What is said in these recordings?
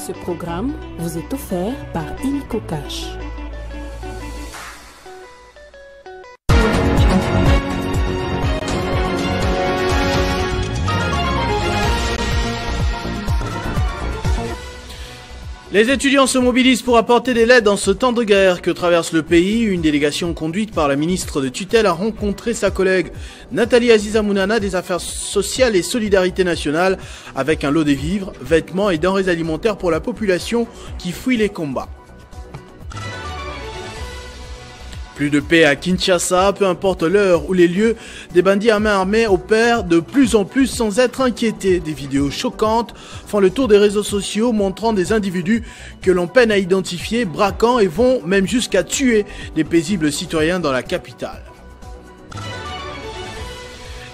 Ce programme vous est offert par Illico Cash. Les étudiants se mobilisent pour apporter des aides dans ce temps de guerre que traverse le pays. Une délégation conduite par la ministre de tutelle a rencontré sa collègue Nathalie Aziza Mounana des Affaires sociales et Solidarité nationale avec un lot de vivres, vêtements et denrées alimentaires pour la population qui fuit les combats. Plus de paix à Kinshasa, peu importe l'heure ou les lieux, des bandits à main armée opèrent de plus en plus sans être inquiétés. Des vidéos choquantes font le tour des réseaux sociaux montrant des individus que l'on peine à identifier, braquant et vont même jusqu'à tuer des paisibles citoyens dans la capitale.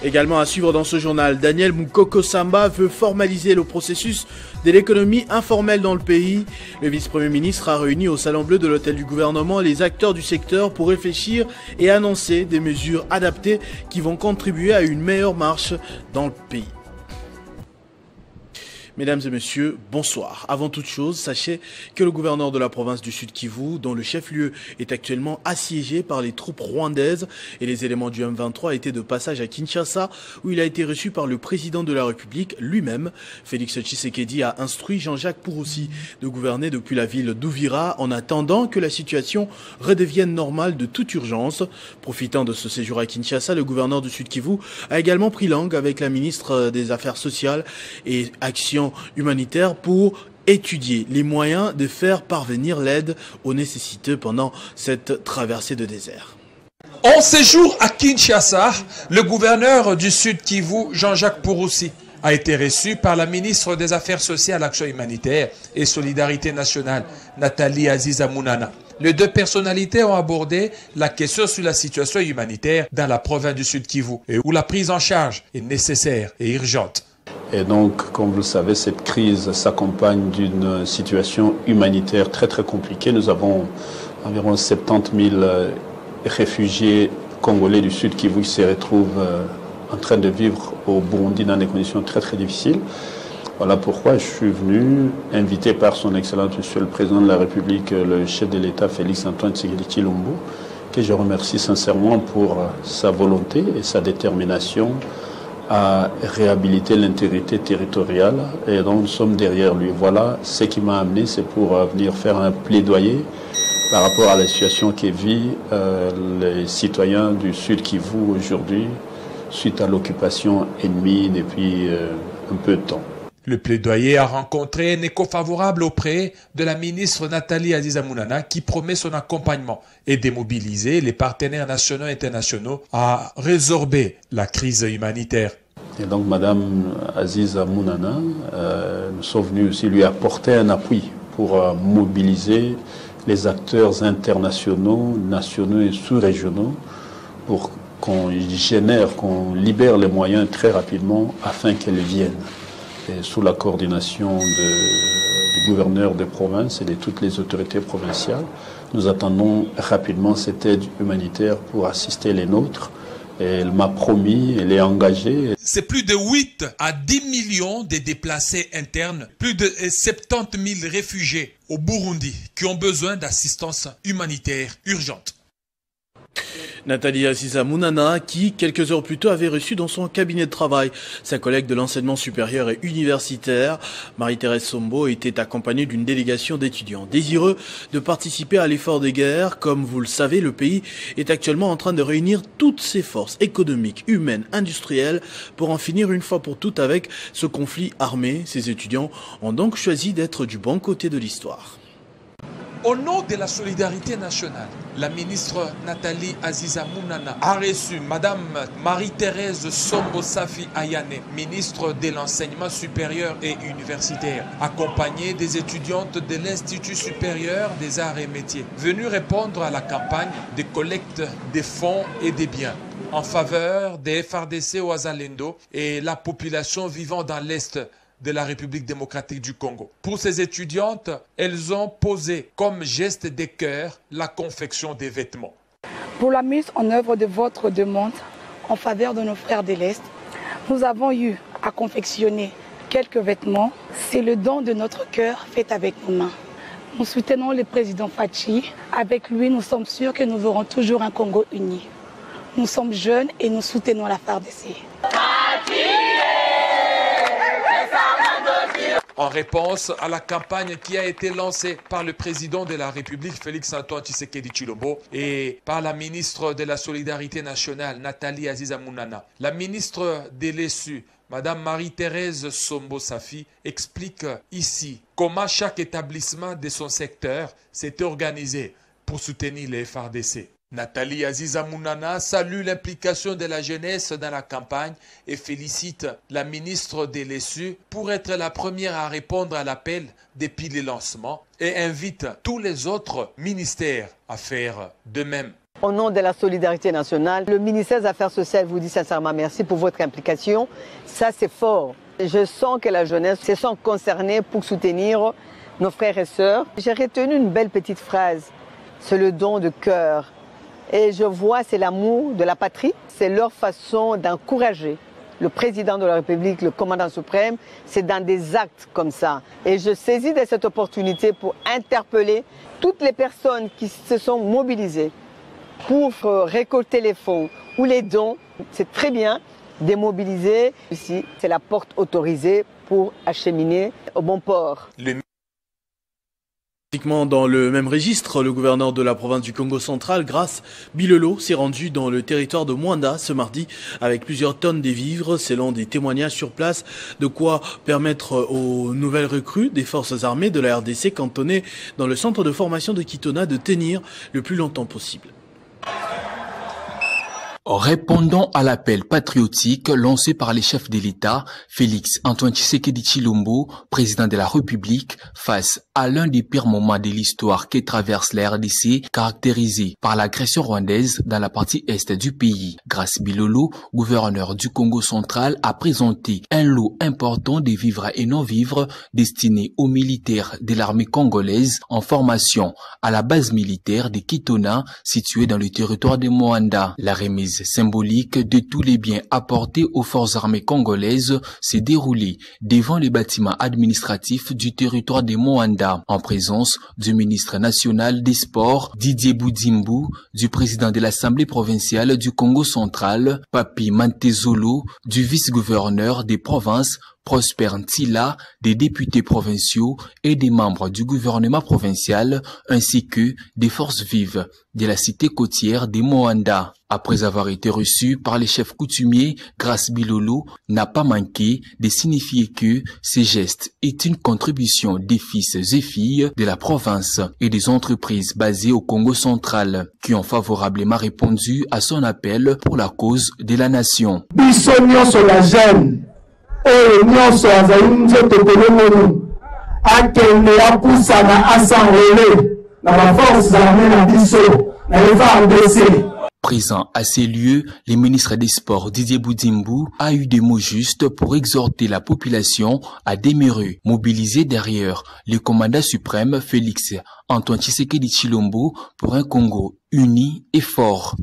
Également à suivre dans ce journal, Daniel Moukoko Samba veut formaliser le processus de l'économie informelle dans le pays. Le vice-premier ministre a réuni au Salon Bleu de l'hôtel du gouvernement les acteurs du secteur pour réfléchir et annoncer des mesures adaptées qui vont contribuer à une meilleure marche dans le pays. Mesdames et messieurs, bonsoir. Avant toute chose, sachez que le gouverneur de la province du Sud Kivu, dont le chef-lieu est actuellement assiégé par les troupes rwandaises et les éléments du M23, étaient de passage à Kinshasa, où il a été reçu par le président de la République lui-même. Félix Tshisekedi a instruit Jean-Jacques Purusi de gouverner depuis la ville d'Uvira en attendant que la situation redevienne normale de toute urgence. Profitant de ce séjour à Kinshasa, le gouverneur du Sud Kivu a également pris langue avec la ministre des Affaires sociales et Action humanitaire pour étudier les moyens de faire parvenir l'aide aux nécessiteux pendant cette traversée de désert. En séjour à Kinshasa, le gouverneur du Sud Kivu, Jean-Jacques Purusi, a été reçu par la ministre des Affaires sociales, Action humanitaire et Solidarité nationale, Nathalie Aziza Mounana. Les deux personnalités ont abordé la question sur la situation humanitaire dans la province du Sud Kivu et où la prise en charge est nécessaire et urgente. Et donc, comme vous le savez, cette crise s'accompagne d'une situation humanitaire très très compliquée. Nous avons environ 70 000 réfugiés congolais du Sud Kivu qui se retrouvent en train de vivre au Burundi dans des conditions très très difficiles. Voilà pourquoi je suis venu, invité par son Excellence Monsieur le Président de la République, le chef de l'État Félix Antoine Tshisekedi Tshilombo, que je remercie sincèrement pour sa volonté et sa détermination à réhabiliter l'intégrité territoriale, et donc nous sommes derrière lui. Voilà ce qui m'a amené, c'est pour venir faire un plaidoyer par rapport à la situation que vivent les citoyens du Sud Kivu aujourd'hui suite à l'occupation ennemie depuis un peu de temps. Le plaidoyer a rencontré un écho favorable auprès de la ministre Nathalie Aziza Mounana qui promet son accompagnement et démobiliser les partenaires nationaux et internationaux à résorber la crise humanitaire. Et donc Madame Aziza Mounana, nous sommes venus aussi lui apporter un appui pour mobiliser les acteurs internationaux, nationaux et sous-régionaux pour qu'on génère, qu'on libère les moyens très rapidement afin qu'elles viennent. Et sous la coordination du gouverneur de province et de toutes les autorités provinciales, nous attendons rapidement cette aide humanitaire pour assister les nôtres. Et elle m'a promis, elle est engagée. C'est plus de 8 à 10 millions de déplacés internes, plus de 70 000 réfugiés au Burundi qui ont besoin d'assistance humanitaire urgente. Nathalie Aziza Mounana qui, quelques heures plus tôt, avait reçu dans son cabinet de travail sa collègue de l'enseignement supérieur et universitaire, Marie-Thérèse Sombo, était accompagnée d'une délégation d'étudiants. Désireux de participer à l'effort de guerre, comme vous le savez, le pays est actuellement en train de réunir toutes ses forces économiques, humaines, industrielles pour en finir une fois pour toutes avec ce conflit armé. Ces étudiants ont donc choisi d'être du bon côté de l'histoire. Au nom de la solidarité nationale, la ministre Nathalie Aziza Mounana a reçu Madame Marie-Thérèse Sombo Safi Ayane, ministre de l'enseignement supérieur et universitaire, accompagnée des étudiantes de l'Institut supérieur des arts et métiers, venues répondre à la campagne de collecte des fonds et des biens en faveur des FARDC Ouazalendo et la population vivant dans l'Est de la République démocratique du Congo. Pour ces étudiantes, elles ont posé comme geste de cœur la confection des vêtements. Pour la mise en œuvre de votre demande en faveur de nos frères de l'Est, nous avons eu à confectionner quelques vêtements. C'est le don de notre cœur fait avec nos mains. Nous soutenons le président Faci. Avec lui, nous sommes sûrs que nous verrons toujours un Congo uni. Nous sommes jeunes et nous soutenons la FARDC. En réponse à la campagne qui a été lancée par le président de la République, Félix-Antoine Tshisekedi Tshilombo, et par la ministre de la Solidarité nationale, Nathalie Aziza Mounana, la ministre des LESU, Madame Marie-Thérèse Sombo Safi, explique ici comment chaque établissement de son secteur s'est organisé pour soutenir les FARDC. Nathalie Aziza Mounana salue l'implication de la jeunesse dans la campagne et félicite la ministre des LESU pour être la première à répondre à l'appel depuis le lancement et invite tous les autres ministères à faire de même. Au nom de la solidarité nationale, le ministère des Affaires sociales vous dit sincèrement merci pour votre implication. Ça, c'est fort. Je sens que la jeunesse se sent concernée pour soutenir nos frères et sœurs. J'ai retenu une belle petite phrase, c'est le don de cœur. Et je vois, c'est l'amour de la patrie, c'est leur façon d'encourager le président de la République, le commandant suprême, c'est dans des actes comme ça. Et je saisis de cette opportunité pour interpeller toutes les personnes qui se sont mobilisées pour récolter les fonds ou les dons. C'est très bien de mobiliser. Ici, c'est la porte autorisée pour acheminer au bon port. Dans le même registre, le gouverneur de la province du Congo central, Grace Bilolo, s'est rendu dans le territoire de Mwanda ce mardi avec plusieurs tonnes de vivres, selon des témoignages sur place, de quoi permettre aux nouvelles recrues des forces armées de la RDC cantonnées dans le centre de formation de Kitona de tenir le plus longtemps possible. Répondant à l'appel patriotique lancé par les chefs de l'État, Félix-Antoine Tshisekedi Tshilombo, président de la République, face à l'un des pires moments de l'histoire que traverse la RDC, caractérisé par l'agression rwandaise dans la partie est du pays. Grace Bilolo, gouverneur du Congo central, a présenté un lot important de vivres et non-vivres destinés aux militaires de l'armée congolaise en formation à la base militaire de Kitona, située dans le territoire de Mwanda. La remise symbolique de tous les biens apportés aux forces armées congolaises s'est déroulée devant les bâtiments administratifs du territoire de Mwanda, en présence du ministre national des Sports, Didier Boudimbu, du président de l'Assemblée provinciale du Congo central, Papi Mantezolo, du vice-gouverneur des provinces, Prosper Ntila, des députés provinciaux et des membres du gouvernement provincial, ainsi que des forces vives de la cité côtière de Mwanda. Après avoir été reçu par les chefs coutumiers, Grace Bilolo n'a pas manqué de signifier que ces gestes est une contribution des fils et filles de la province et des entreprises basées au Congo central, qui ont favorablement répondu à son appel pour la cause de la nation. Oyo nyonso azali nzoto kolongolo akende akusana asanrele na baforces armées na biso na FARDC. Présent à ces lieux, le ministre des Sports Didier Boudimbu a eu des mots justes pour exhorter la population à demeurer mobilisée derrière le commandant suprême Félix-Antoine Tshisekedi Tshilombo pour un Congo uni et fort.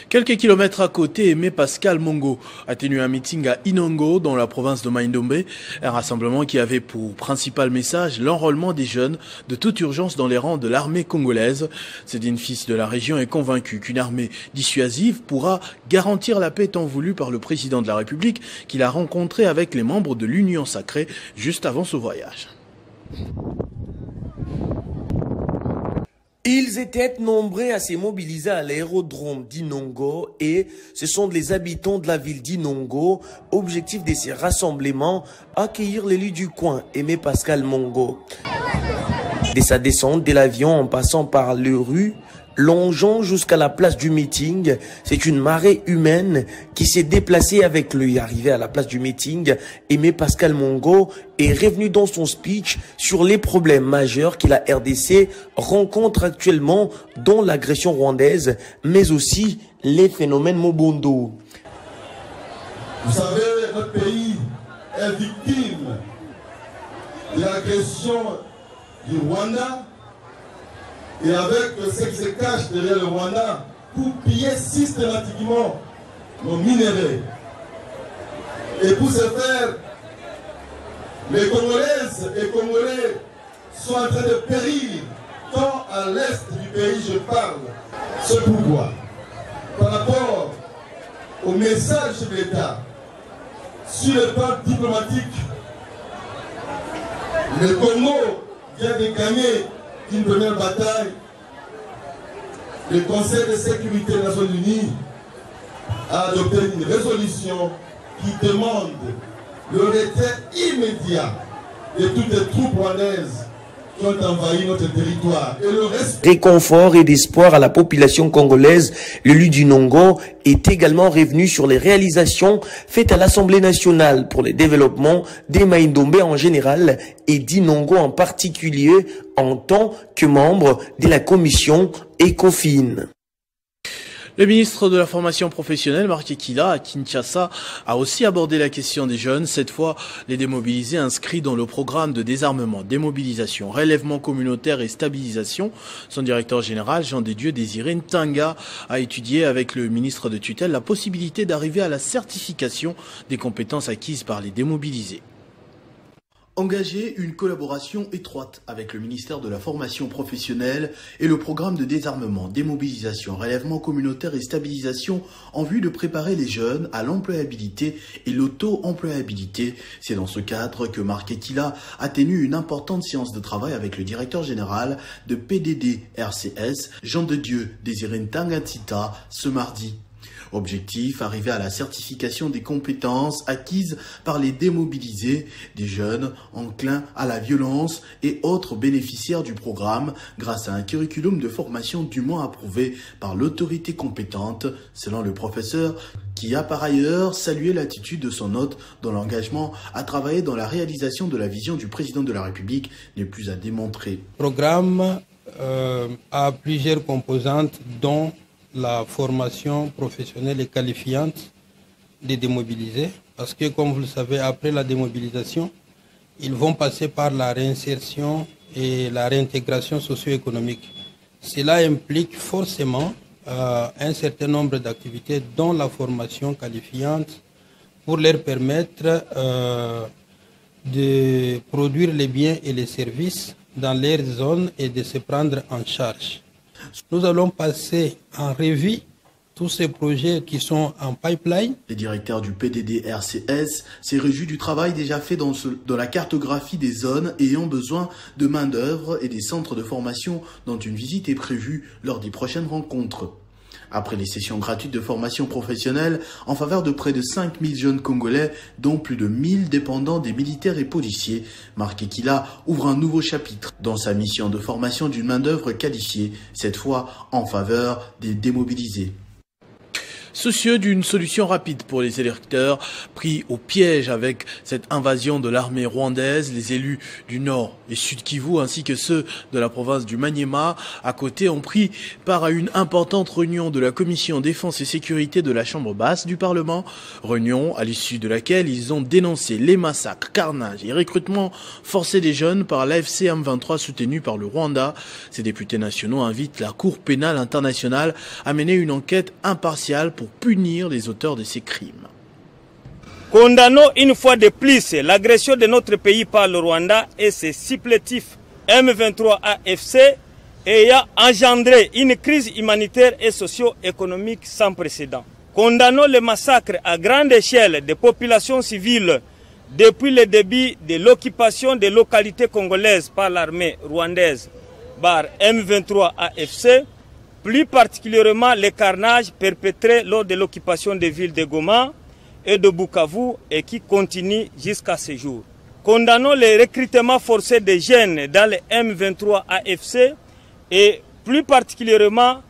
Quelques kilomètres à côté, Aimé Pascal Mongo a tenu un meeting à Inongo, dans la province de Mai-Ndombe, un rassemblement qui avait pour principal message l'enrôlement des jeunes de toute urgence dans les rangs de l'armée congolaise. Cédine Fils de la région est convaincu qu'une armée dissuasive pourra garantir la paix tant voulue par le président de la République qu'il a rencontré avec les membres de l'Union sacrée juste avant ce voyage. Ils étaient nombreux à se mobiliser à l'aérodrome d'Inongo et ce sont les habitants de la ville d'Inongo. Objectif de ces rassemblements, accueillir l'élu du coin, Aimé Pascal Mongo. De sa descente de l'avion en passant par les rues, longeant jusqu'à la place du meeting, c'est une marée humaine qui s'est déplacée avec lui. Arrivé à la place du meeting, Aimé Pascal Mongo est revenu dans son speech sur les problèmes majeurs que la RDC rencontre actuellement, dont l'agression rwandaise, mais aussi les phénomènes Mobondo. Vous savez, notre pays est victime de l'agression du Rwanda. Et avec ce qui se cache derrière le Rwanda pour piller systématiquement nos minéraux. Et pour ce faire, les Congolaises et Congolais sont en train de périr, tant à l'est du pays je parle. C'est pourquoi, par rapport au message de l'État, sur le plan diplomatique, le Congo vient de gagner une première bataille. Le Conseil de sécurité des Nations Unies a adopté une résolution qui demande le retrait immédiat de toutes les troupes rwandaises qui ont envahi notre territoire. Et le réconfort et d'espoir à la population congolaise, l'élu du Nongo est également revenu sur les réalisations faites à l'Assemblée nationale pour le développement des Maïndombe en général et d'Inongo en particulier en tant que membre de la commission ECOFIN. Le ministre de la formation professionnelle, Marc Ekila, à Kinshasa, a aussi abordé la question des jeunes, cette fois les démobilisés inscrits dans le programme de désarmement, démobilisation, relèvement communautaire et stabilisation. Son directeur général, Jean Desdieux Désiré Ntanga, a étudié avec le ministre de tutelle la possibilité d'arriver à la certification des compétences acquises par les démobilisés. Engager une collaboration étroite avec le ministère de la formation professionnelle et le programme de désarmement, démobilisation, relèvement communautaire et stabilisation en vue de préparer les jeunes à l'employabilité et l'auto-employabilité. C'est dans ce cadre que Marc Ekila a tenu une importante séance de travail avec le directeur général de PDD-RCS, Jean Desdieux Désiré Ntanga ce mardi. Objectif, arriver à la certification des compétences acquises par les démobilisés, des jeunes enclins à la violence et autres bénéficiaires du programme grâce à un curriculum de formation dûment approuvé par l'autorité compétente, selon le professeur, qui a par ailleurs salué l'attitude de son hôte dans l'engagement à travailler dans la réalisation de la vision du président de la République n'est plus à démontrer. Le programme a plusieurs composantes dont la formation professionnelle et qualifiante des démobilisés, parce que comme vous le savez, après la démobilisation, ils vont passer par la réinsertion et la réintégration socio-économique. Cela implique forcément un certain nombre d'activités, dont la formation qualifiante, pour leur permettre de produire les biens et les services dans leur zone et de se prendre en charge. Nous allons passer en revue tous ces projets qui sont en pipeline. Le directeur du PDD-RCS s'est réjoui du travail déjà fait dans la cartographie des zones ayant besoin de main-d'œuvre et des centres de formation dont une visite est prévue lors des prochaines rencontres. Après les sessions gratuites de formation professionnelle en faveur de près de 5000 jeunes Congolais, dont plus de 1000 dépendants des militaires et policiers, Marc Ekila ouvre un nouveau chapitre dans sa mission de formation d'une main-d'œuvre qualifiée, cette fois en faveur des démobilisés. Soucieux d'une solution rapide pour les électeurs pris au piège avec cette invasion de l'armée rwandaise, les élus du Nord et Sud Kivu ainsi que ceux de la province du Maniema à côté ont pris part à une importante réunion de la commission défense et sécurité de la Chambre basse du Parlement. Réunion à l'issue de laquelle ils ont dénoncé les massacres, carnages et recrutements forcés des jeunes par l'AFC M23 soutenu par le Rwanda. Ces députés nationaux invitent la Cour pénale internationale à mener une enquête impartiale pour punir les auteurs de ces crimes. Condamnons une fois de plus l'agression de notre pays par le Rwanda et ses supplétifs M23 AFC ayant engendré une crise humanitaire et socio-économique sans précédent. Condamnons le massacre à grande échelle des populations civiles depuis le début de l'occupation des localités congolaises par l'armée rwandaise par M23 AFC, plus particulièrement les carnages perpétrés lors de l'occupation des villes de Goma et de Bukavu et qui continuent jusqu'à ce jour. Condamnons les recrutements forcés des jeunes dans les M23 AFC et plus particulièrement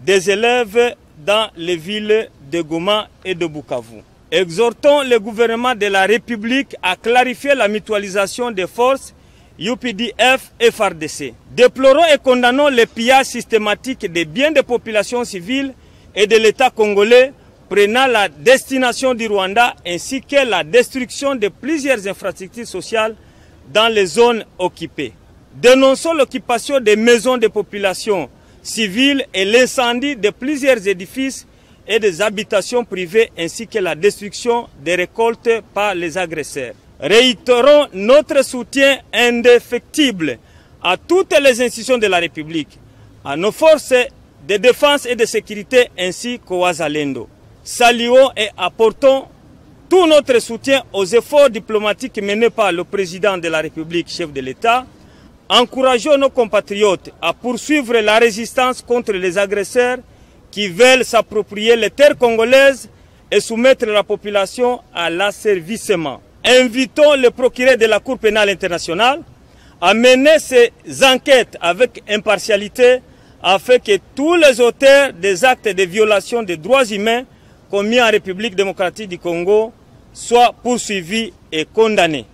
des élèves dans les villes de Goma et de Bukavu. Exhortons le gouvernement de la République à clarifier la mutualisation des forces UPDF et FARDC. Déplorons et condamnons le pillage systématique des biens des populations civiles et de l'État congolais prenant la destination du Rwanda ainsi que la destruction de plusieurs infrastructures sociales dans les zones occupées. Dénonçons l'occupation des maisons des populations civiles et l'incendie de plusieurs édifices et des habitations privées ainsi que la destruction des récoltes par les agresseurs. Réitérons notre soutien indéfectible à toutes les institutions de la République, à nos forces de défense et de sécurité ainsi qu'aux Wazalendo. Saluons et apportons tout notre soutien aux efforts diplomatiques menés par le président de la République, chef de l'État. Encourageons nos compatriotes à poursuivre la résistance contre les agresseurs qui veulent s'approprier les terres congolaises et soumettre la population à l'asservissement. Invitons le procureur de la Cour pénale internationale à mener ces enquêtes avec impartialité afin que tous les auteurs des actes de violation des droits humains commis en République démocratique du Congo soient poursuivis et condamnés.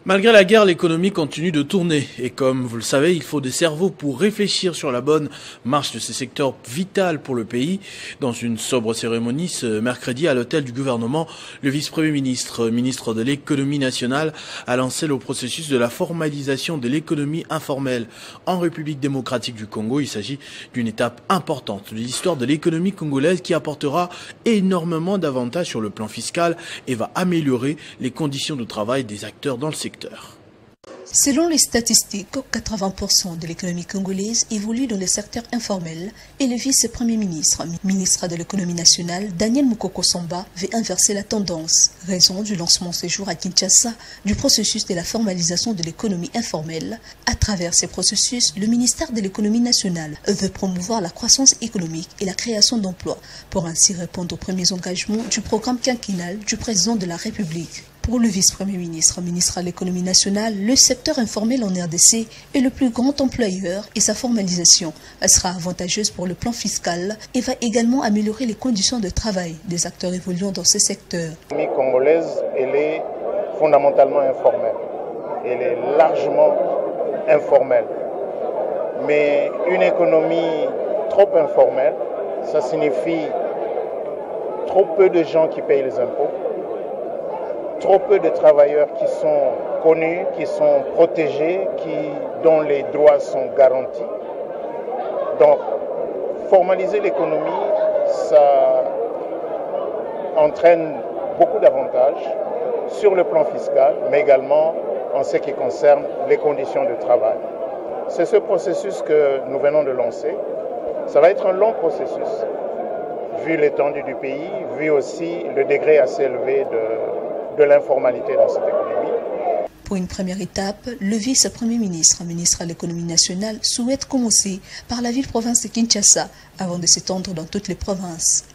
Malgré la guerre, l'économie continue de tourner. Et comme vous le savez, il faut des cerveaux pour réfléchir sur la bonne marche de ce secteur vital pour le pays. Dans une sobre cérémonie ce mercredi à l'hôtel du gouvernement, le vice-premier ministre, ministre de l'économie nationale, a lancé le processus de la formalisation de l'économie informelle en République démocratique du Congo. Il s'agit d'une étape importante de l'histoire de l'économie congolaise qui apportera énormément d'avantages sur le plan fiscal et va améliorer les conditions de travail des acteurs dans le secteur. Selon les statistiques, 80% de l'économie congolaise évolue dans le secteur informel et le vice-premier ministre, ministre de l'économie nationale, Daniel Mukoko Samba, veut inverser la tendance. Raison du lancement ce jour à Kinshasa du processus de la formalisation de l'économie informelle. À travers ces processus, le ministère de l'économie nationale veut promouvoir la croissance économique et la création d'emplois pour ainsi répondre aux premiers engagements du programme quinquennal du président de la République. Pour le vice-premier ministre, ministre de l'économie nationale, le secteur informel en RDC est le plus grand employeur et sa formalisation sera avantageuse pour le plan fiscal et va également améliorer les conditions de travail des acteurs évoluant dans ce secteur. L'économie congolaise, elle est fondamentalement informelle. Elle est largement informelle. Mais une économie trop informelle, ça signifie trop peu de gens qui payent les impôts, trop peu de travailleurs qui sont connus, qui sont protégés, dont les droits sont garantis. Donc, formaliser l'économie, ça entraîne beaucoup d'avantages sur le plan fiscal, mais également en ce qui concerne les conditions de travail. C'est ce processus que nous venons de lancer. Ça va être un long processus, vu l'étendue du pays, vu aussi le degré assez élevé de l'informalité dans cette économie. Pour une première étape, le vice-premier ministre, ministre de l'économie nationale, souhaite commencer par la ville-province de Kinshasa avant de s'étendre dans toutes les provinces.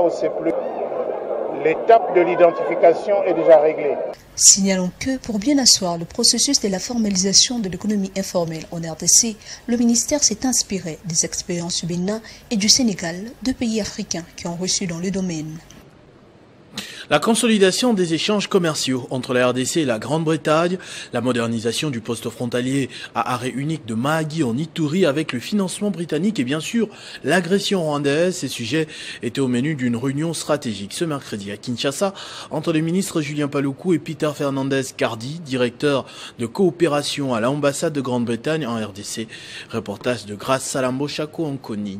L'étape de l'identification est déjà réglée. Signalons que pour bien asseoir le processus de la formalisation de l'économie informelle en RDC, le ministère s'est inspiré des expériences du Bénin et du Sénégal, deux pays africains qui ont reçu dans le domaine. La consolidation des échanges commerciaux entre la RDC et la Grande-Bretagne, la modernisation du poste frontalier à arrêt unique de Mahagi en Ituri avec le financement britannique et bien sûr l'agression rwandaise, ces sujets étaient au menu d'une réunion stratégique ce mercredi à Kinshasa entre les ministres Julien Paluku et Peter Fernandez Cardi, directeur de coopération à l'ambassade de Grande-Bretagne en RDC. Reportage de Grace Salambo Chako Ankoni.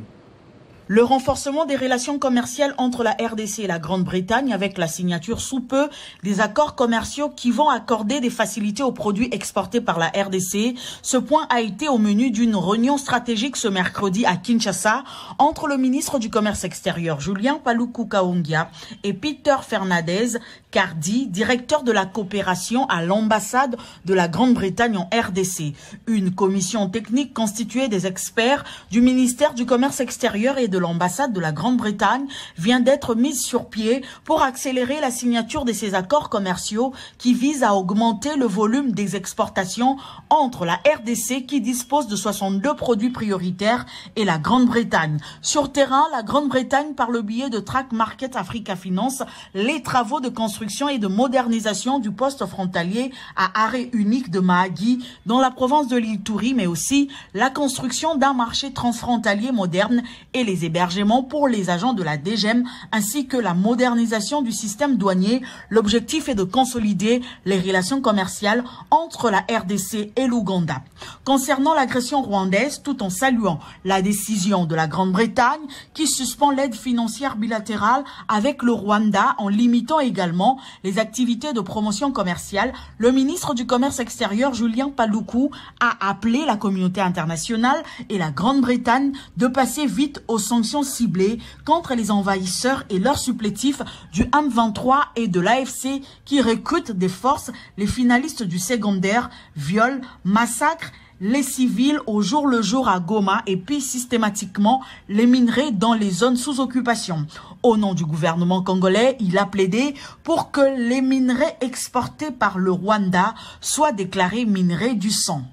Le renforcement des relations commerciales entre la RDC et la Grande-Bretagne avec la signature sous peu des accords commerciaux qui vont accorder des facilités aux produits exportés par la RDC. Ce point a été au menu d'une réunion stratégique ce mercredi à Kinshasa entre le ministre du Commerce extérieur Julien Paluku Kahongya et Peter Fernandez Cardi, directeur de la coopération à l'ambassade de la Grande-Bretagne en RDC. Une commission technique constituée des experts du ministère du Commerce extérieur et de l'ambassade de la Grande-Bretagne vient d'être mise sur pied pour accélérer la signature de ces accords commerciaux qui visent à augmenter le volume des exportations entre la RDC qui dispose de 62 produits prioritaires et la Grande-Bretagne. Sur terrain, la Grande-Bretagne, par le biais de Track Market Africa Finance, les travaux de construction et de modernisation du poste frontalier à arrêt unique de Mahagi dans la province de l'Ituri, mais aussi la construction d'un marché transfrontalier moderne et les des hébergements pour les agents de la DGM ainsi que la modernisation du système douanier. L'objectif est de consolider les relations commerciales entre la RDC et l'Ouganda. Concernant l'agression rwandaise, tout en saluant la décision de la Grande-Bretagne qui suspend l'aide financière bilatérale avec le Rwanda en limitant également les activités de promotion commerciale, le ministre du Commerce extérieur Julien Paluku a appelé la communauté internationale et la Grande-Bretagne de passer vite aux sanctions ciblées contre les envahisseurs et leurs supplétifs du M23 et de l'AFC qui recrutent des forces les finalistes du secondaire, viol, massacre, les civils au jour le jour à Goma et puis systématiquement les minerais dans les zones sous occupation. Au nom du gouvernement congolais, il a plaidé pour que les minerais exportés par le Rwanda soient déclarés minerais du sang.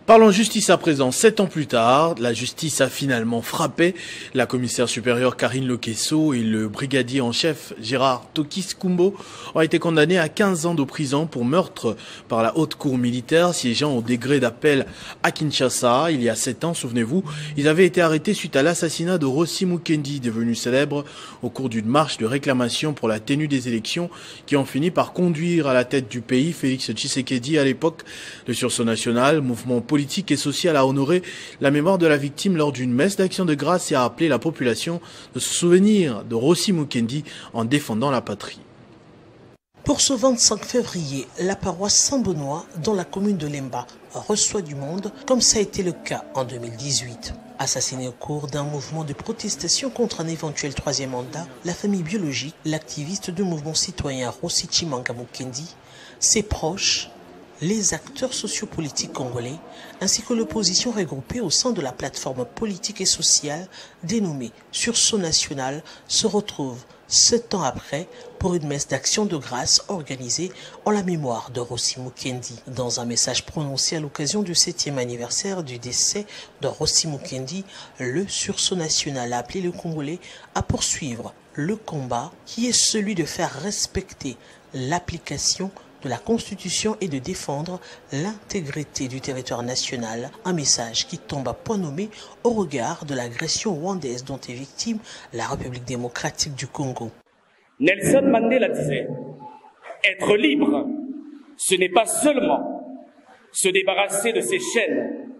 Parlons justice à présent. 7 ans plus tard, la justice a finalement frappé. La commissaire supérieure Karine Lokesso et le brigadier en chef Gérard Tokis-Kumbo ont été condamnés à 15 ans de prison pour meurtre par la haute cour militaire siégeant au degré d'appel à Kinshasa. Il y a 7 ans, souvenez-vous, ils avaient été arrêtés suite à l'assassinat de Rossi Mukendi, devenu célèbre au cours d'une marche de réclamation pour la tenue des élections qui ont fini par conduire à la tête du pays Félix Tshisekedi à l'époque. Le sursaut national, mouvement politique et social a honoré la mémoire de la victime lors d'une messe d'action de grâce et a appelé la population de se souvenir de Rossi Mukendi en défendant la patrie. Pour ce 25 février, la paroisse Saint-Benoît, dans la commune de Lemba, reçoit du monde, comme ça a été le cas en 2018. Assassinée au cours d'un mouvement de protestation contre un éventuel troisième mandat, la famille biologique, l'activiste du mouvement citoyen Rossi Chimanga Mukendi, ses proches, les acteurs sociopolitiques congolais, ainsi que l'opposition regroupée au sein de la plateforme politique et sociale dénommée Sursaut National, se retrouvent 7 ans après pour une messe d'action de grâce organisée en la mémoire de Rossi Mukendi. Dans un message prononcé à l'occasion du 7e anniversaire du décès de Rossi Mukendi, le Sursaut National a appelé le Congolais à poursuivre le combat qui est celui de faire respecter l'application de la Constitution et de défendre l'intégrité du territoire national, un message qui tombe à point nommé au regard de l'agression rwandaise dont est victime la République démocratique du Congo. Nelson Mandela disait « Être libre, ce n'est pas seulement se débarrasser de ses chaînes,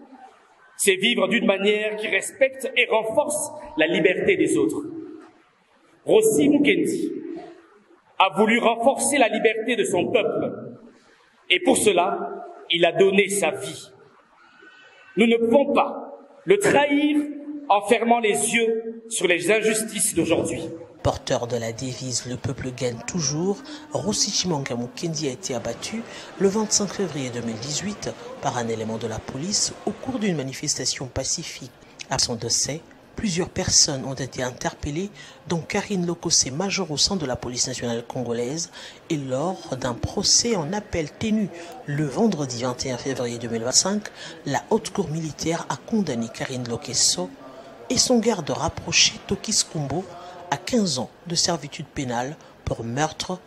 c'est vivre d'une manière qui respecte et renforce la liberté des autres. » Rossi Mukendi a voulu renforcer la liberté de son peuple. Et pour cela, il a donné sa vie. Nous ne pouvons pas le trahir en fermant les yeux sur les injustices d'aujourd'hui. Porteur de la devise « Le peuple gagne toujours », Rossi Chimanga Mukendi a été abattu le 25 février 2018 par un élément de la police au cours d'une manifestation pacifique. À son décès, plusieurs personnes ont été interpellées, dont Karine Lokesso, major au sein de la police nationale congolaise, et lors d'un procès en appel tenu le vendredi 21 février 2025, la haute cour militaire a condamné Karine Lokesso et son garde rapproché Tokis Kumbo à 15 ans de servitude pénale pour meurtre.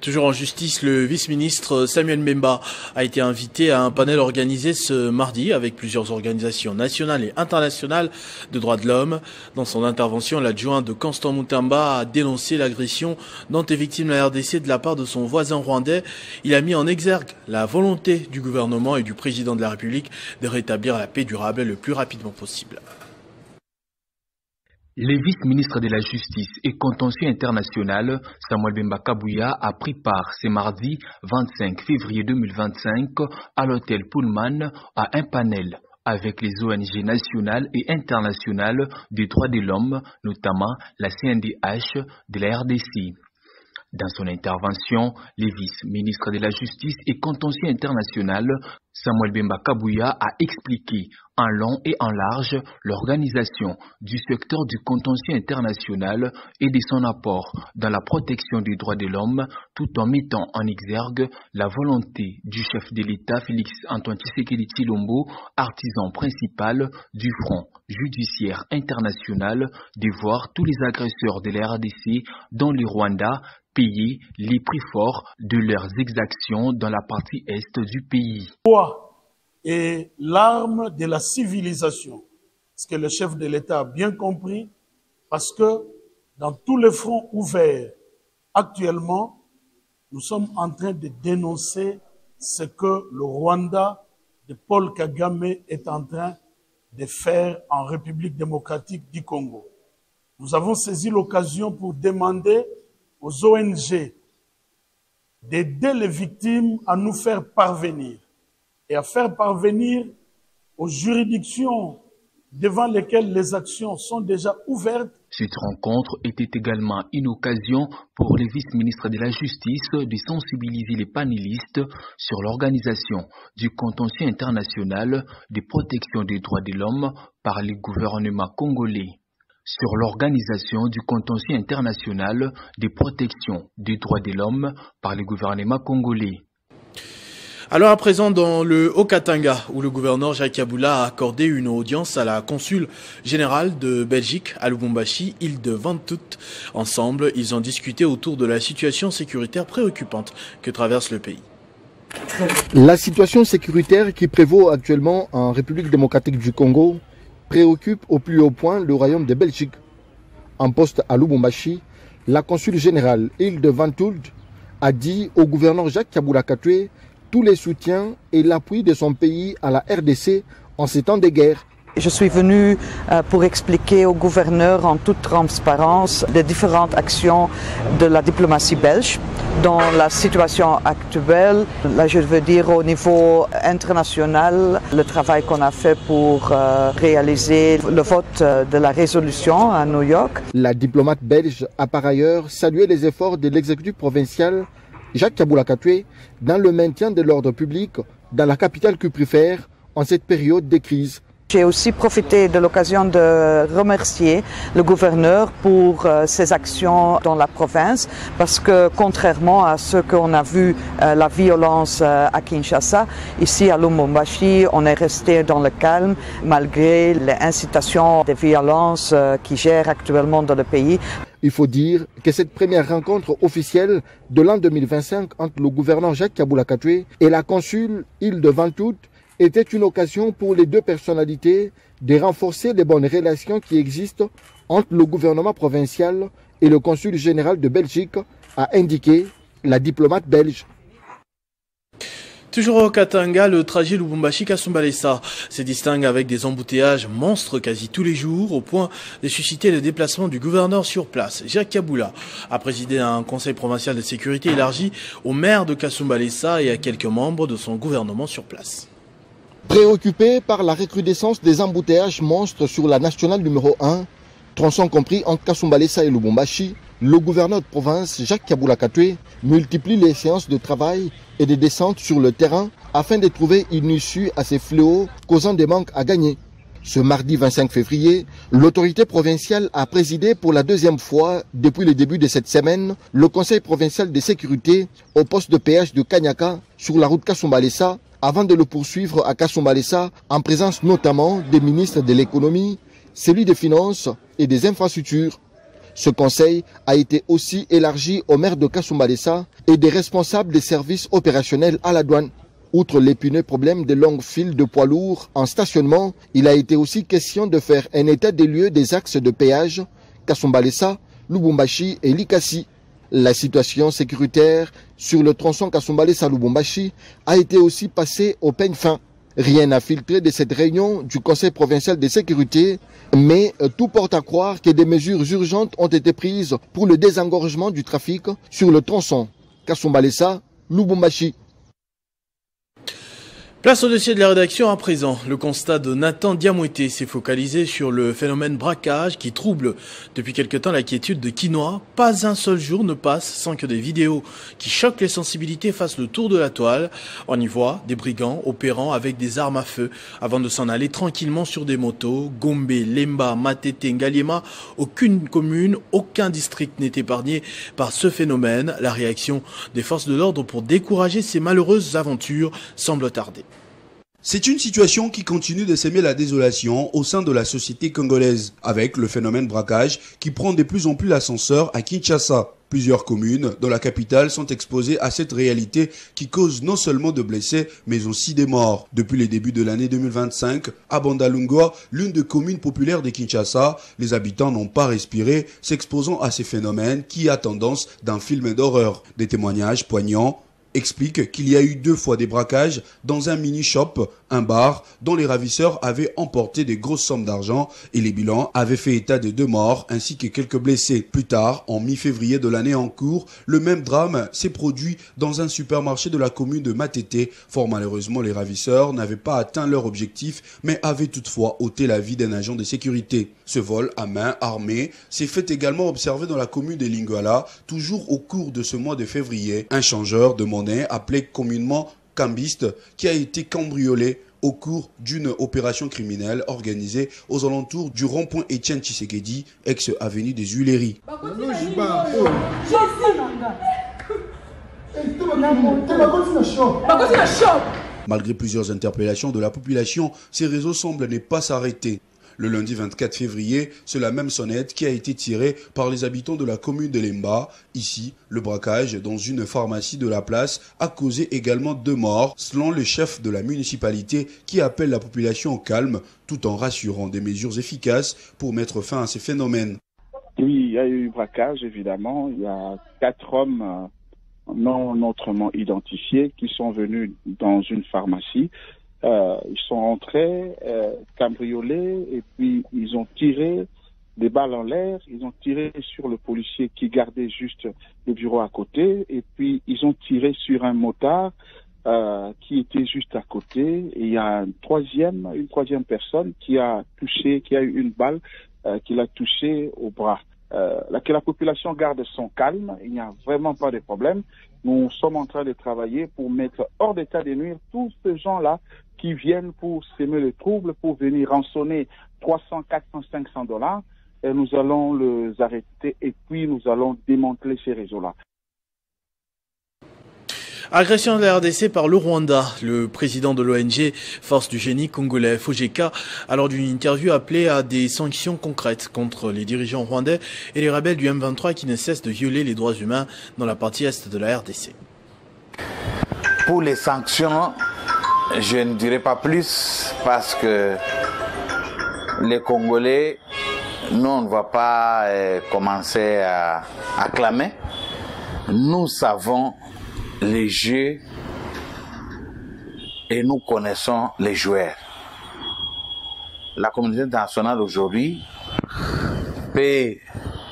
Toujours en justice, le vice-ministre Samuel Mbemba a été invité à un panel organisé ce mardi avec plusieurs organisations nationales et internationales de droits de l'homme. Dans son intervention, l'adjoint de Constant Mutamba a dénoncé l'agression dont est victime la RDC de la part de son voisin rwandais. Il a mis en exergue la volonté du gouvernement et du président de la République de rétablir la paix durable le plus rapidement possible. Le vice-ministre de la Justice et Contentieux international, Samuel Bemba Kabouya, a pris part ce mardi 25 février 2025 à l'hôtel Pullman à un panel avec les ONG nationales et internationales des droits de l'homme, notamment la CNDH de la RDC. Dans son intervention, le vice-ministre de la Justice et Contentieux international, Samuel Bemba Kabouya, a expliqué en long et en large l'organisation du secteur du contentieux international et de son apport dans la protection des droits de l'homme, tout en mettant en exergue la volonté du chef de l'État Félix Antoine Tshisekedi Tshilombo, artisan principal du Front judiciaire international, de voir tous les agresseurs de la RDC, dont le Rwanda, payer les prix forts de leurs exactions dans la partie est du pays. est l'arme de la civilisation. Ce que le chef de l'État a bien compris, parce que dans tous les fronts ouverts, actuellement, nous sommes en train de dénoncer ce que le Rwanda de Paul Kagame est en train de faire en République démocratique du Congo. Nous avons saisi l'occasion pour demander aux ONG d'aider les victimes à nous faire parvenir et à faire parvenir aux juridictions devant lesquelles les actions sont déjà ouvertes. Cette rencontre était également une occasion pour les vice-ministres de la Justice de sensibiliser les panélistes sur l'organisation du contentieux international de protection des droits de l'homme par le gouvernement congolais. Sur l'organisation du contentieux international de protection des droits de l'homme par le gouvernement congolais. Alors à présent dans le Haut-Katanga, où le gouverneur Jacques Kabila a accordé une audience à la consul générale de Belgique à Lubumbashi, île de Windhoek. Ensemble, ils ont discuté autour de la situation sécuritaire préoccupante que traverse le pays. La situation sécuritaire qui prévaut actuellement en République démocratique du Congo préoccupe au plus haut point le royaume de Belgique. En poste à Lubumbashi, la consul générale île de Windhoek a dit au gouverneur Jacques Kabila Katumbi tous les soutiens et l'appui de son pays à la RDC en ces temps de guerre. Je suis venu pour expliquer au gouverneur en toute transparence les différentes actions de la diplomatie belge dans la situation actuelle. Là, je veux dire au niveau international, le travail qu'on a fait pour réaliser le vote de la résolution à New York. La diplomate belge a par ailleurs salué les efforts de l'exécutif provincial Jacques Kabila Katumbi dans le maintien de l'ordre public dans la capitale cuprifère en cette période de crise. J'ai aussi profité de l'occasion de remercier le gouverneur pour ses actions dans la province parce que contrairement à ce qu'on a vu, la violence à Kinshasa, ici à Lubumbashi, on est resté dans le calme malgré les incitations de violence qui gèrent actuellement dans le pays. Il faut dire que cette première rencontre officielle de l'an 2025 entre le gouverneur Jacques Kabila Katumbi et la consul île de Windhoek était une occasion pour les deux personnalités de renforcer les bonnes relations qui existent entre le gouvernement provincial et le consul général de Belgique, a indiqué la diplomate belge. Toujours au Katanga, le trajet Lubumbashi-Kasumbalesa se distingue avec des embouteillages monstres quasi tous les jours, au point de susciter le déplacement du gouverneur sur place. Jacques Kabila a présidé un conseil provincial de sécurité élargi au maire de Kasumbalesa et à quelques membres de son gouvernement sur place. Préoccupé par la recrudescence des embouteillages monstres sur la nationale numéro 1, tronçon compris entre Kasumbalesa et Lubumbashi, le gouverneur de province Jacques Kabila Katumbi multiplie les séances de travail et de descente sur le terrain afin de trouver une issue à ces fléaux causant des manques à gagner. Ce mardi 25 février, l'autorité provinciale a présidé pour la deuxième fois depuis le début de cette semaine le conseil provincial de sécurité au poste de péage de Kanyaka sur la route Kasumbalesa avant de le poursuivre à Kasumbalesa en présence notamment des ministres de l'économie, celui des finances et des infrastructures. Ce conseil a été aussi élargi aux maires de Kasumbalesa et des responsables des services opérationnels à la douane. Outre l'épineux problème des longues files de poids lourds en stationnement, il a été aussi question de faire un état des lieux des axes de péage, Kasumbalesa, Lubumbashi et Likasi. La situation sécuritaire sur le tronçon Kasumbalesa-Lubumbashi a été aussi passée au peigne fin. Rien n'a filtré de cette réunion du Conseil provincial de sécurité, mais tout porte à croire que des mesures urgentes ont été prises pour le désengorgement du trafic sur le tronçon Kasumbalesa-Lubumbashi. Place au dossier de la rédaction à présent. Le constat de Nathan Diamoueté s'est focalisé sur le phénomène braquage qui trouble depuis quelque temps la quiétude de Quinois. Pas un seul jour ne passe sans que des vidéos qui choquent les sensibilités fassent le tour de la toile. On y voit des brigands opérant avec des armes à feu avant de s'en aller tranquillement sur des motos. Gombe, Lemba, Matete, Ngaliema, aucune commune, aucun district n'est épargné par ce phénomène. La réaction des forces de l'ordre pour décourager ces malheureuses aventures semble tarder. C'est une situation qui continue de s'aimer la désolation au sein de la société congolaise, avec le phénomène braquage qui prend de plus en plus l'ascenseur à Kinshasa. Plusieurs communes dans la capitale sont exposées à cette réalité qui cause non seulement de blessés, mais aussi des morts. Depuis les débuts de l'année 2025, à Bandalungwa, l'une des communes populaires de Kinshasa, les habitants n'ont pas respiré, s'exposant à ces phénomènes qui a tendance d'un film d'horreur. Des témoignages poignants explique qu'il y a eu 2 fois des braquages dans un mini-shop, un bar, dont les ravisseurs avaient emporté des grosses sommes d'argent et les bilans avaient fait état de 2 morts ainsi que quelques blessés. Plus tard, en mi-février de l'année en cours, le même drame s'est produit dans un supermarché de la commune de Matete. Fort malheureusement, les ravisseurs n'avaient pas atteint leur objectif, mais avaient toutefois ôté la vie d'un agent de sécurité. Ce vol à main armée s'est fait également observer dans la commune de Lingala, toujours au cours de ce mois de février. Un changeur de monnaie appelé communément cambiste qui a été cambriolé au cours d'une opération criminelle organisée aux alentours du rond-point Etienne Tshisekedi, ex-avenue des Huileries. Malgré plusieurs interpellations de la population, ces réseaux semblent ne pas s'arrêter. Le lundi 24 février, c'est la même sonnette qui a été tirée par les habitants de la commune de Lemba. Ici, le braquage dans une pharmacie de la place a causé également 2 morts, selon le chef de la municipalité qui appelle la population au calme, tout en rassurant des mesures efficaces pour mettre fin à ces phénomènes. Oui, il y a eu braquage, évidemment. Il y a 4 hommes non autrement identifiés qui sont venus dans une pharmacie. Ils sont entrés, cambriolés, et puis ils ont tiré des balles en l'air, ils ont tiré sur le policier qui gardait juste le bureau à côté, et puis ils ont tiré sur un motard qui était juste à côté, et il y a une troisième personne qui a eu une balle qui l'a touché au bras. Que la population garde son calme, il n'y a vraiment pas de problème. Nous sommes en train de travailler pour mettre hors d'état de nuire tous ces gens-là qui viennent pour s'aimer le trouble, pour venir rançonner 300, 400, 500 $. Et nous allons les arrêter et puis nous allons démanteler ces réseaux-là. Agression de la RDC par le Rwanda. Le président de l'ONG Force du Génie congolais, Fojeka, a lors d'une interview appelé à des sanctions concrètes contre les dirigeants rwandais et les rebelles du M23 qui ne cessent de violer les droits humains dans la partie est de la RDC. Pour les sanctions, je ne dirai pas plus parce que les Congolais, nous, on ne va pas commencer à clamer. Nous savons les jeux et nous connaissons les joueurs. La communauté internationale aujourd'hui peut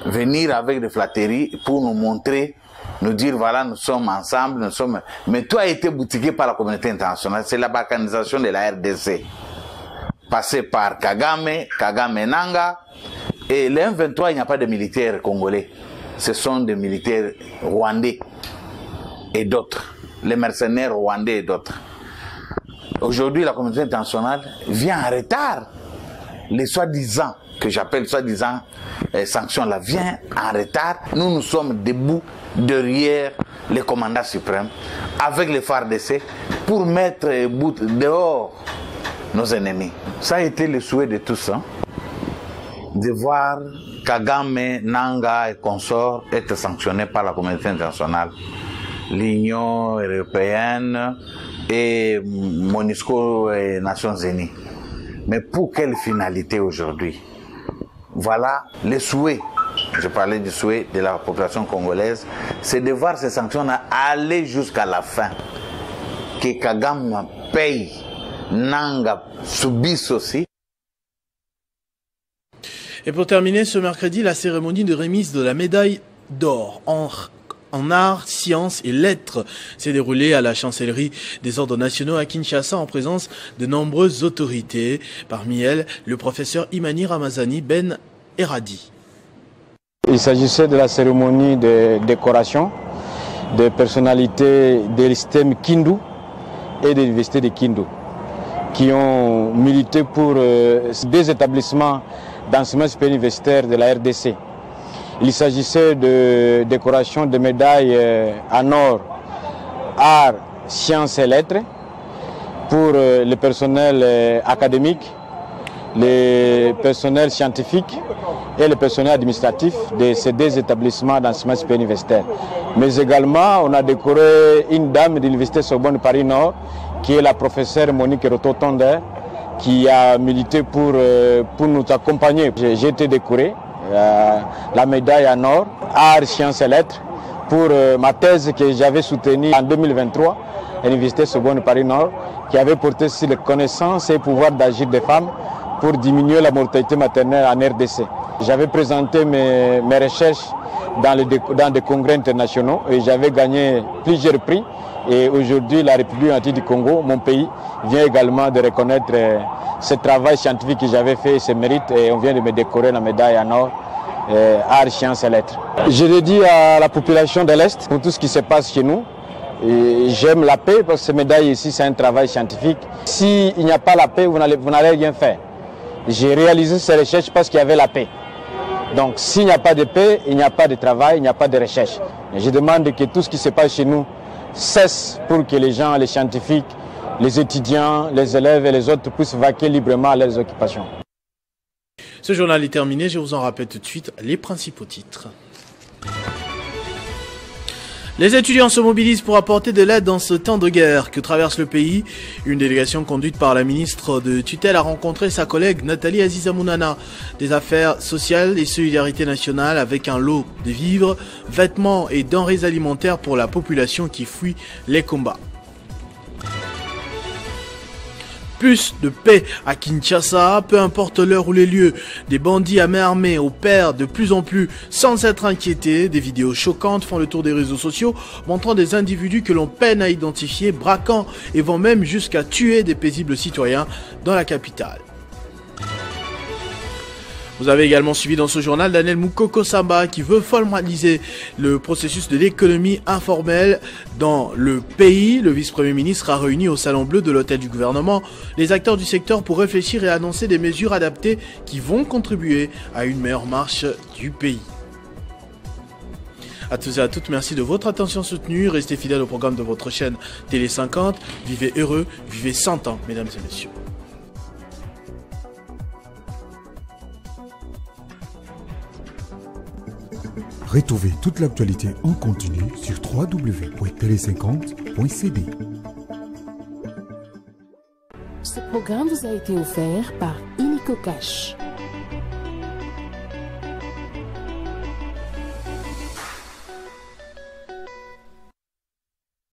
venir avec des flatteries pour nous montrer, nous dire voilà, nous sommes ensemble, mais tout a été boutiqué par la communauté internationale. C'est la balkanisation de la RDC, passé par Kagame Nanga, et les M23, il n'y a pas de militaires congolais, ce sont des militaires rwandais et d'autres, les mercenaires rwandais et d'autres. Aujourd'hui, la communauté internationale vient en retard. Les soi-disant, que j'appelle soi-disant sanctions là, vient en retard. Nous sommes debout derrière les commandants suprêmes avec les FARDC pour mettre dehors nos ennemis. Ça a été le souhait de tous, de voir Kagame, Nanga et consorts être sanctionnés par la communauté internationale, l'Union européenne et MONUSCO et Nations Unies. Mais pour quelle finalité aujourd'hui? Voilà les souhaits. Je parlais du souhait de la population congolaise, c'est de voir ces sanctions aller jusqu'à la fin. Que Kagame paye, Nanga subisse aussi. Et pour terminer, ce mercredi, la cérémonie de remise de la médaille d'or en arts, sciences et lettres s'est déroulée à la chancellerie des ordres nationaux à Kinshasa en présence de nombreuses autorités. Parmi elles, le professeur Imani Ramazani Ben Eradi. Il s'agissait de la cérémonie de décoration des personnalités des systèmes Kindu et de l'université de Kindu qui ont milité pour des établissements d'enseignement supérieur universitaire de la RDC. Il s'agissait de décoration de médailles en or, arts, sciences et lettres, pour le personnel académique, les personnels scientifiques et le personnel administratif de ces deux établissements d'enseignement supérieur universitaire. Mais également, on a décoré une dame de l'Université Sorbonne Paris-Nord, qui est la professeure Monique Roto-Tonder, qui a milité pour nous accompagner. J'ai été décoré, la médaille en or, Arts, Sciences et Lettres, pour ma thèse que j'avais soutenue en 2023 à l'Université Sorbonne Paris-Nord, qui avait porté sur les connaissances et le pouvoir d'agir des femmes pour diminuer la mortalité maternelle en RDC. J'avais présenté mes recherches dans des congrès internationaux et j'avais gagné plusieurs prix. Et aujourd'hui, la République unique du Congo, mon pays, vient également de reconnaître ce travail scientifique que j'avais fait et ses mérites. Et on vient de me décorer la médaille en or, Arts, Sciences et Lettres. Je le dis à la population de l'Est pour tout ce qui se passe chez nous. J'aime la paix parce que ces médailles ici, c'est un travail scientifique. S'il n'y a pas la paix, vous n'allez rien faire. J'ai réalisé ces recherches parce qu'il y avait la paix. Donc s'il n'y a pas de paix, il n'y a pas de travail, il n'y a pas de recherche. Et je demande que tout ce qui se passe chez nous cesse pour que les gens, les scientifiques, les étudiants, les élèves et les autres puissent vaquer librement à leurs occupations. Ce journal est terminé, je vous en rappelle tout de suite les principaux titres. Les étudiants se mobilisent pour apporter de l'aide dans ce temps de guerre que traverse le pays. Une délégation conduite par la ministre de tutelle a rencontré sa collègue Nathalie Aziza Mounana des Affaires sociales et solidarité nationale avec un lot de vivres, vêtements et denrées alimentaires pour la population qui fuit les combats. Plus de paix à Kinshasa, peu importe l'heure ou les lieux. Des bandits à main armée opèrent de plus en plus sans être inquiétés. Des vidéos choquantes font le tour des réseaux sociaux, montrant des individus que l'on peine à identifier, braquant et vont même jusqu'à tuer des paisibles citoyens dans la capitale. Vous avez également suivi dans ce journal Daniel Mukoko-Samba qui veut formaliser le processus de l'économie informelle dans le pays. Le vice-premier ministre a réuni au Salon Bleu de l'hôtel du gouvernement les acteurs du secteur pour réfléchir et annoncer des mesures adaptées qui vont contribuer à une meilleure marche du pays. À tous et à toutes, merci de votre attention soutenue. Restez fidèles au programme de votre chaîne Télé 50. Vivez heureux, vivez 100 ans, mesdames et messieurs. Retrouvez toute l'actualité en continu sur www.tele50.cd. Ce programme vous a été offert par Inico Cash.